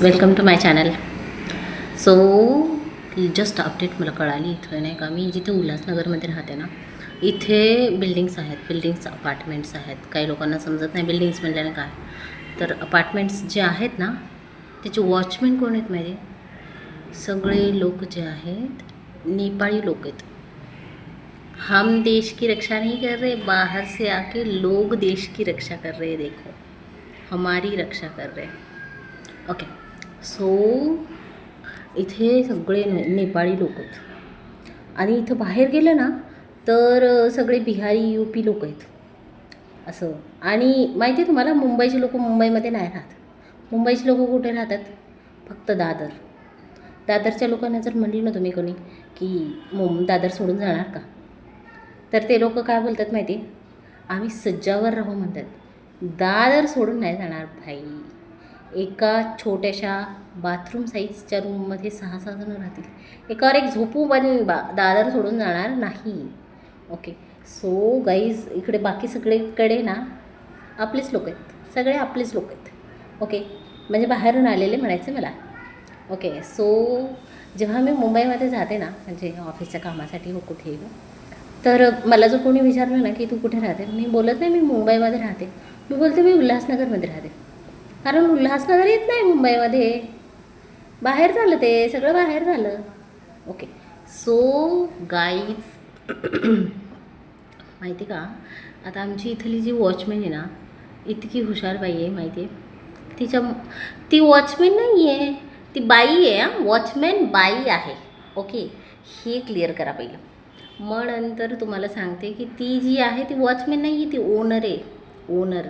Welcome to my channel. So just update मला कळाली इथं नाही का, मी जिथे उल्हासनगरमध्ये राहते ना, इथे बिल्डिंग्स आहेत, बिल्डिंग्स अपार्टमेंट्स आहेत. काही लोकांना समजत नाही बिल्डिंग्स म्हटल्याने काय. तर अपार्टमेंट्स जे आहेत ना, त्याचे वॉचमॅन कोण आहेत माहिती आहे? सगळे लोक जे आहेत नेपाळी लोक आहेत. हम देश की रक्षा नहीं कर रहे, बाहर से आके लोग देश की रक्षा कर रहे, देखो हमारी रक्षा कर रहे. ओके. सो इथे सगळे नेपाळी लोक आहेत आणि इथं बाहेर गेलं ना तर सगळे बिहारी UP लोक आहेत असं. आणि माहिती आहे तुम्हाला, मुंबईचे लोक मुंबईमध्ये नाही राहत. मुंबईचे लोक कुठे राहतात? फक्त दादरच्या लोकांना जर म्हणलं ना तुम्ही कोणी की दादर सोडून जाणार का, तर ते लोक काय बोलतात माहिती आहे? आम्ही सज्जावर राहू म्हणतात. दादर सोडून नाही जाणार भाई. एका छोट्याशा बाथरूम साईजच्या रूममध्ये 6-6 जण राहतील. एकावर एक झोपू, पण दादर सोडून जाणार नाही. ओके. सो गाईज, इकडे बाकी सगळीकडे ना आपलेच लोक आहेत, सगळे आपलेच लोक आहेत. ओके, म्हणजे बाहेरून आलेले म्हणायचं मला. ओके. सो जेव्हा मी मुंबईमध्ये जाते ना, म्हणजे ऑफिसच्या कामासाठी हो कुठेही, तर मला जर कोणी विचारलं ना की तू कुठे राहते, मी बोलत नाही मी मुंबईमध्ये राहते, मी बोलते मी उल्हासनगरमध्ये राहते. कारण उल्हासनगर येत नाही मुंबईमध्ये, बाहेर झालं, ते सगळं बाहेर झालं. ओके. सो गाईज, माहिती का, आता आमची इथली जी वॉचमॅन आहे ना, इतकी हुशार बाई आहे माहिती आहे. ती वॉचमॅन नाही आहे, ती बाई आहे. वॉचमॅन बाई आहे. ओके, हे क्लिअर करा पहिलं. मग नंतर तुम्हाला सांगते की ती जी आहे ती वॉचमॅन नाही आहे, ती ओनर आहे, ओनर.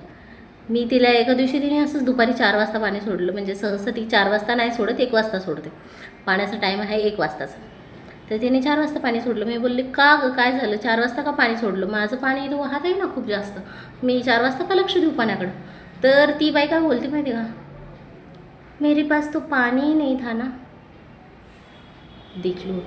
मी तिला एका दिवशी तिने असंच दुपारी 4 वाजता पाणी सोडलं. म्हणजे सहसा ती 4 वाजता नाही सोडत, 1 वाजता सोडते. पाण्याचा टाईम आहे 1 वाजताचा. तर तिने 4 वाजता पाणी सोडलं. मी बोलले का गं, काय झालं, 4 वाजता का पाणी सोडलं? माझं पाणी इथं वाहत आहे ना खूप जास्त, मी 4 वाजता का लक्ष देऊ पाण्याकडं? तर ती बाई काय बोलते माहिती का, मेरे पास तो पाणी ही नहीं था ना. देख लो.